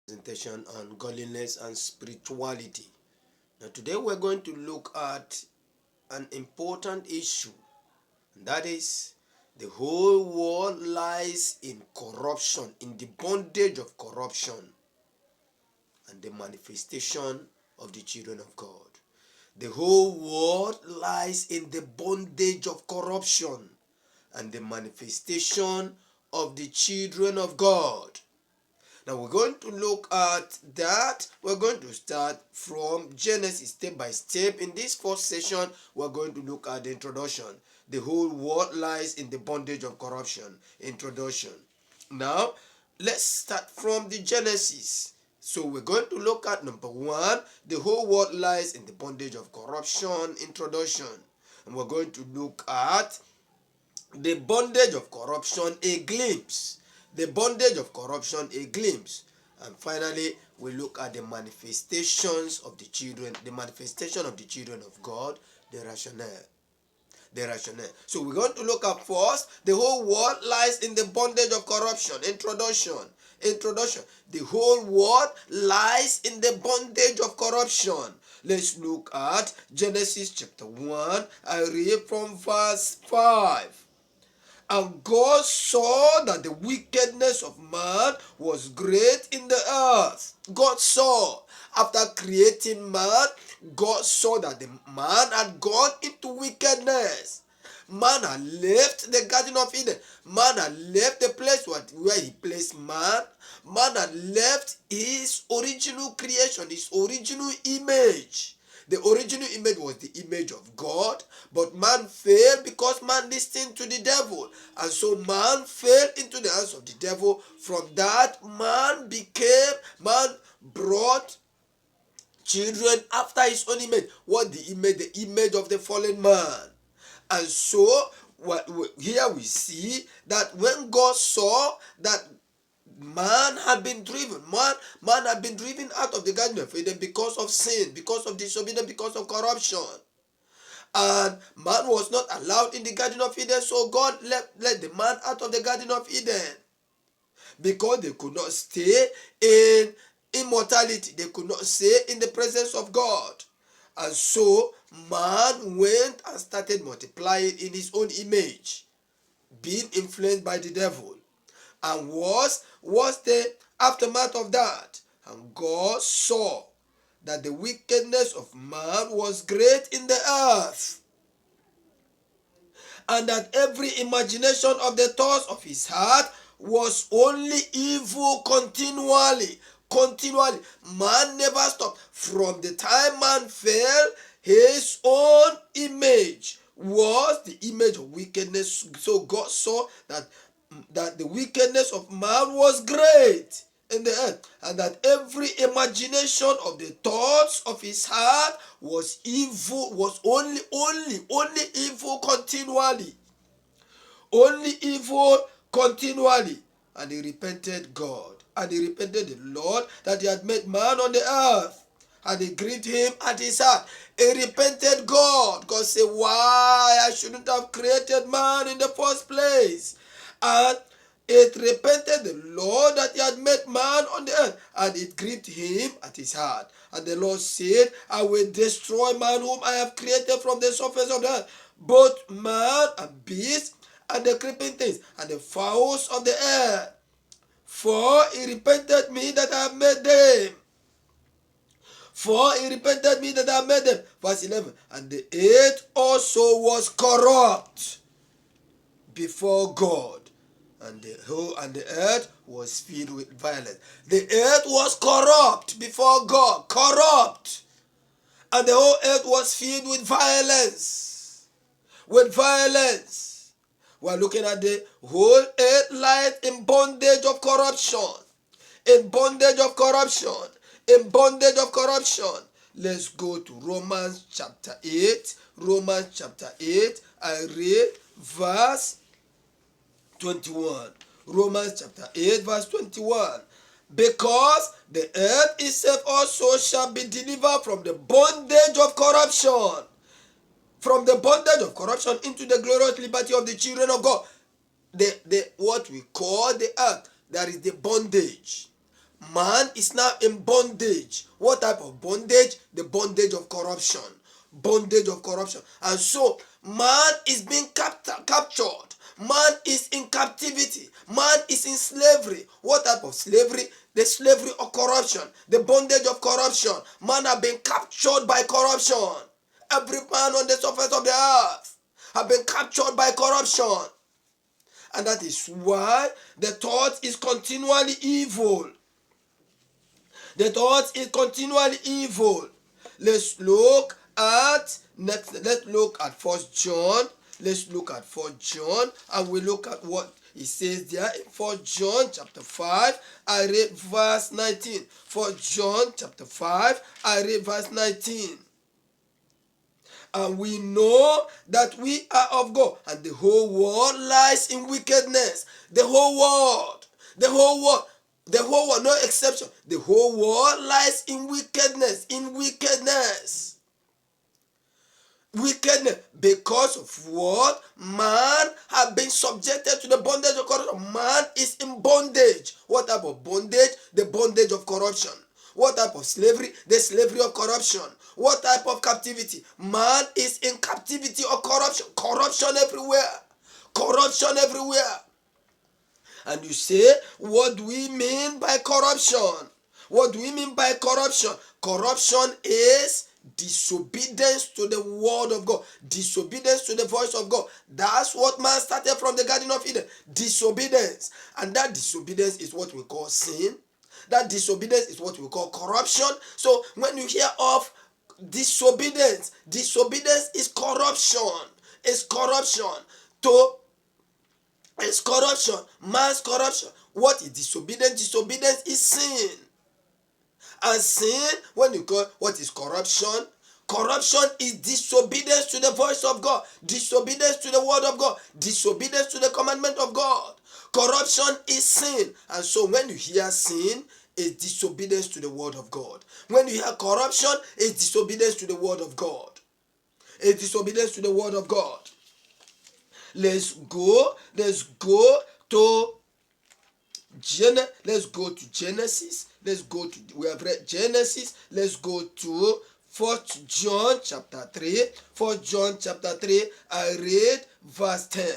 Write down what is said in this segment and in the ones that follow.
Presentation on godliness and spirituality. Now, today we're going to look at an important issue, and that is the whole world lies in corruption, in the bondage of corruption, and the manifestation of the children of God. The whole world lies in the bondage of corruption and the manifestation of the children of God. Now we're going to look at that. We're going to start from Genesis step by step. In this first session, we're going to look at the introduction. The whole world lies in the bondage of corruption. Introduction. Now, let's start from the Genesis. So we're going to look at number 1, the whole world lies in the bondage of corruption. Introduction. And we're going to look at the bondage of corruption, a glimpse. The bondage of corruption, a glimpse. And finally, we look at the manifestations of the children, the manifestation of the children of God, the rationale. The rationale. So we're going to look at first, the whole world lies in the bondage of corruption. Introduction. The whole world lies in the bondage of corruption. Let's look at Genesis chapter 1. I read from verse 5. And God saw that the wickedness of man was great in the earth. God saw, after creating man, God saw that the man had gone into wickedness. Man had left the Garden of Eden. Man had left the place where he placed man. Man had left his original creation, his original image. The original image was the image of God, but man failed because man listened to the devil. And so man fell into the hands of the devil. From that, man brought children after his own image. What the image? The image of the fallen man. And so, here we see that when God saw that man had been driven out of the Garden of Eden because of sin, because of disobedience, because of corruption. And man was not allowed in the Garden of Eden, so God let the man out of the Garden of Eden because they could not stay in immortality. They could not stay in the presence of God. And so man went and started multiplying in his own image, being influenced by the devil. And was the aftermath of that? And God saw that the wickedness of man was great in the earth, and that every imagination of the thoughts of his heart was only evil continually. Man never stopped. From the time man fell, his own image was the image of wickedness. So God saw that the wickedness of man was great in the earth, and that every imagination of the thoughts of his heart was evil, was only evil continually. Only evil continually. And he repented God, and he repented the Lord that he had made man on the earth, and it grieved him at his heart. He repented God. God said, why I shouldn't have created man in the first place. And it repented the Lord that he had made man on the earth, and it grieved him at his heart. And the Lord said, I will destroy man whom I have created from the surface of the earth, both man and beast, and the creeping things, and the fowls of the air. For he repented me that I have made them. For he repented me that I made them. Verse 11. And the earth also was corrupt before God, and the earth was filled with violence. The earth was corrupt before God. Corrupt. And the whole earth was filled with violence. With violence. We're looking at the whole earth lies in bondage of corruption. In bondage of corruption. In bondage of corruption. Let's go to Romans chapter 8. Romans chapter 8. I read verse 21. Romans chapter 8 verse 21. Because the earth itself also shall be delivered from the bondage of corruption. From the bondage of corruption into the glorious liberty of the children of God. What we call the earth, that is the bondage. Man is now in bondage. What type of bondage? The bondage of corruption. Bondage of corruption. And so, man is being captured. Man is in captivity. Man is in slavery. What type of slavery? The slavery of corruption. The bondage of corruption. Man has been captured by corruption. Every man on the surface of the earth has been captured by corruption. And that is why the thought is continually evil. The thought is continually evil. Let's look at First John. Let's look at 4 John, and we look at what it says there in 4 John chapter 5. I read verse 19. 4 John chapter 5, I read verse 19. And we know that we are of God, and the whole world lies in wickedness. The whole world, no exception. The whole world lies in wickedness, Wickedness, because of what? Man has been subjected to the bondage of corruption. Man is in bondage. What type of bondage? The bondage of corruption. What type of slavery? The slavery of corruption. What type of captivity? Man is in captivity of corruption. Corruption everywhere. Corruption everywhere. And you say, what do we mean by corruption? What do we mean by corruption? Corruption is disobedience to the word of God. Disobedience to the voice of God. That's what man started from the Garden of Eden. Disobedience. And that disobedience is what we call sin. That disobedience is what we call corruption. So when you hear of disobedience is corruption. It's corruption. It's corruption. Man's corruption. What is disobedience? Disobedience is sin. And sin, when you call what is corruption? Corruption is disobedience to the voice of God, disobedience to the word of God, disobedience to the commandment of God. Corruption is sin. And so when you hear sin, it's disobedience to the word of God. When you hear corruption, it's disobedience to the word of God. It's disobedience to the word of God. Let's go to Genesis. We have read Genesis. Let's go to 4 John chapter 3. 4 John chapter 3, I read verse 10.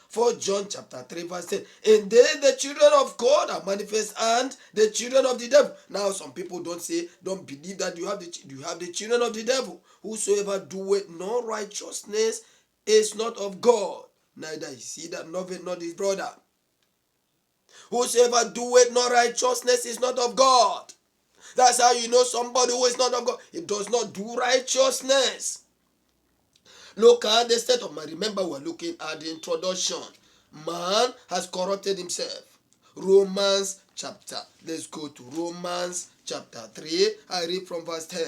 4 John chapter 3 verse 10. And then the children of God are manifest and the children of the devil. Now some people don't believe that you have the children of the devil. Whosoever doeth no righteousness is not of God, neither is he that loveth not his brother. Whosoever doeth no righteousness is not of God. That's how you know somebody who is not of God. He does not do righteousness. Look at the state of man. Remember, we're looking at the introduction. Man has corrupted himself. Let's go to Romans chapter 3. I read from verse 10.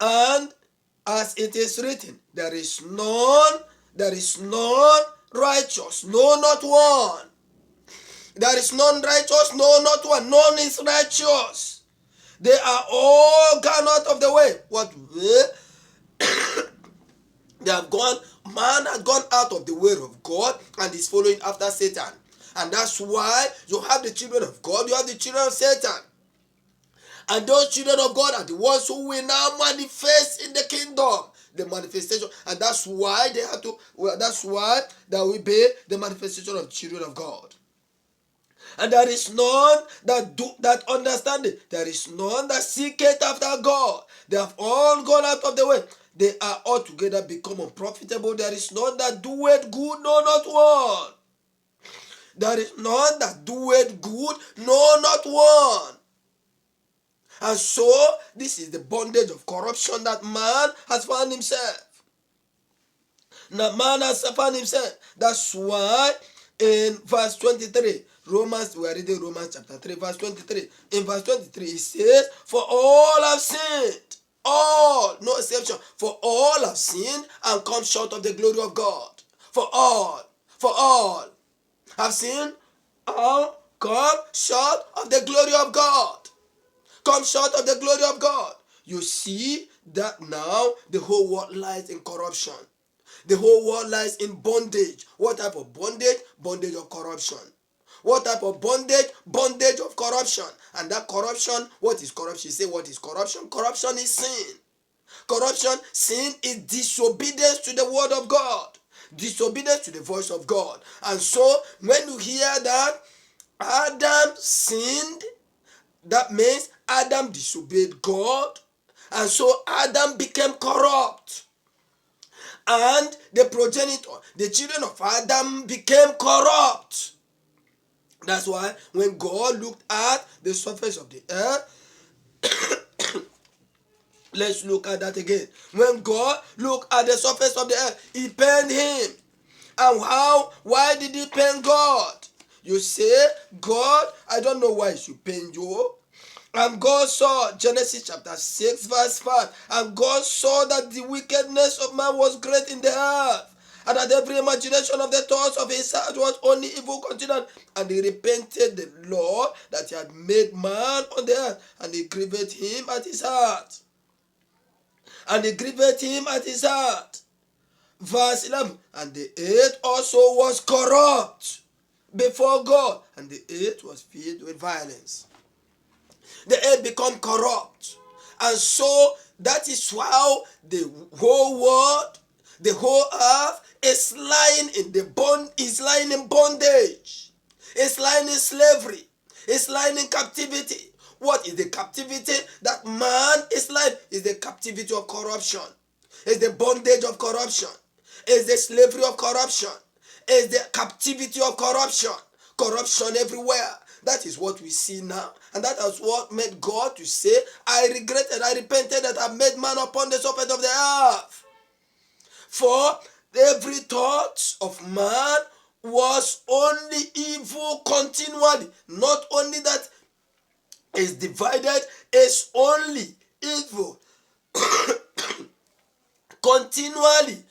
And as it is written, there is none righteous, no, not one. There is none righteous, no, not one. None is righteous. They are all gone out of the way. What way? Man has gone out of the way of God and is following after Satan. And that's why you have the children of God, you have the children of Satan. And those children of God are the ones who will now manifest in the kingdom. The manifestation. And that's why that will be the manifestation of children of God. And there is none that understand it. There is none that seeketh after God. They have all gone out of the way. They are altogether become unprofitable. There is none that doeth good, no, not one. There is none that doeth good, no, not one. And so, this is the bondage of corruption that man has found himself. Now, man has found himself. That's why in verse 23, we are reading Romans chapter 3, verse 23. In verse 23, it says, for all have sinned. All, no exception. For all have sinned and come short of the glory of God. For all have sinned and come short of the glory of God. Come short of the glory of God. You see that now the whole world lies in corruption. The whole world lies in bondage. What type of bondage? Bondage of corruption. What type of bondage? Bondage of corruption. And that corruption, what is corruption? You say, what is corruption? Corruption is sin. Corruption, sin is disobedience to the word of God. Disobedience to the voice of God. And so, when you hear that Adam sinned, that means Adam disobeyed God. And so Adam became corrupt. And the progenitor, the children of Adam became corrupt. That's why when God looked at the surface of the earth, let's look at that again. When God looked at the surface of the earth, he pained him. And why did he pain God? You say, God, I don't know why he should pain you. And God saw, Genesis chapter 6 verse 5, and God saw that the wickedness of man was great in the earth, and that every imagination of the thoughts of his heart was only evil continued. And he repented the Lord that he had made man on the earth, and he grieved him at his heart. And he grieved him at his heart. Verse 11, and the earth also was corrupt before God, and the earth was filled with violence. The earth become corrupt. And so that is how the whole world, the whole earth is lying in bondage. It's lying in slavery. It's lying in captivity. What is the captivity that man is lying? Is the captivity of corruption. It's the bondage of corruption. It's the slavery of corruption. It's the captivity of corruption. Corruption everywhere. That is what we see now. And that is what made God to say, I repented that I made man upon the surface of the earth. For every thought of man was only evil continually. Not only that is divided, it's only evil. Continually,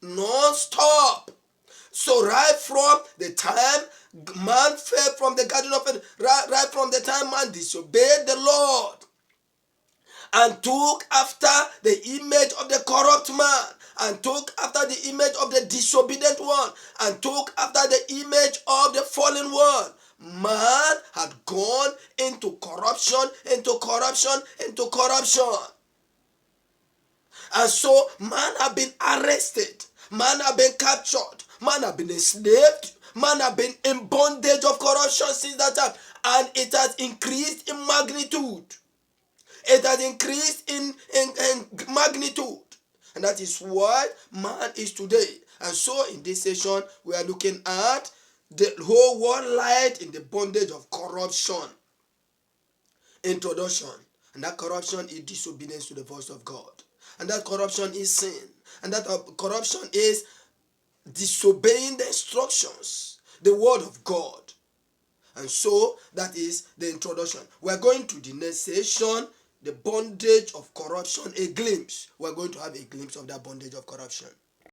non-stop. So right from the time man fell from the garden of Eden, right from the time man disobeyed the Lord and took after the image of the corrupt man, and took after the image of the disobedient one, and took after the image of the fallen one, man had gone into corruption. And so man have been arrested, man have been captured, man have been enslaved, man have been in bondage of corruption since that time. And it has increased in magnitude. It has increased in magnitude. And that is what man is today. And so in this session, we are looking at the whole world light in the bondage of corruption. Introduction. And that corruption is disobedience to the voice of God. And that corruption is sin. And that corruption is disobeying the instructions, the word of God. And so that is the introduction. We're going to the next session, the bondage of corruption, a glimpse. We're going to have a glimpse of that bondage of corruption.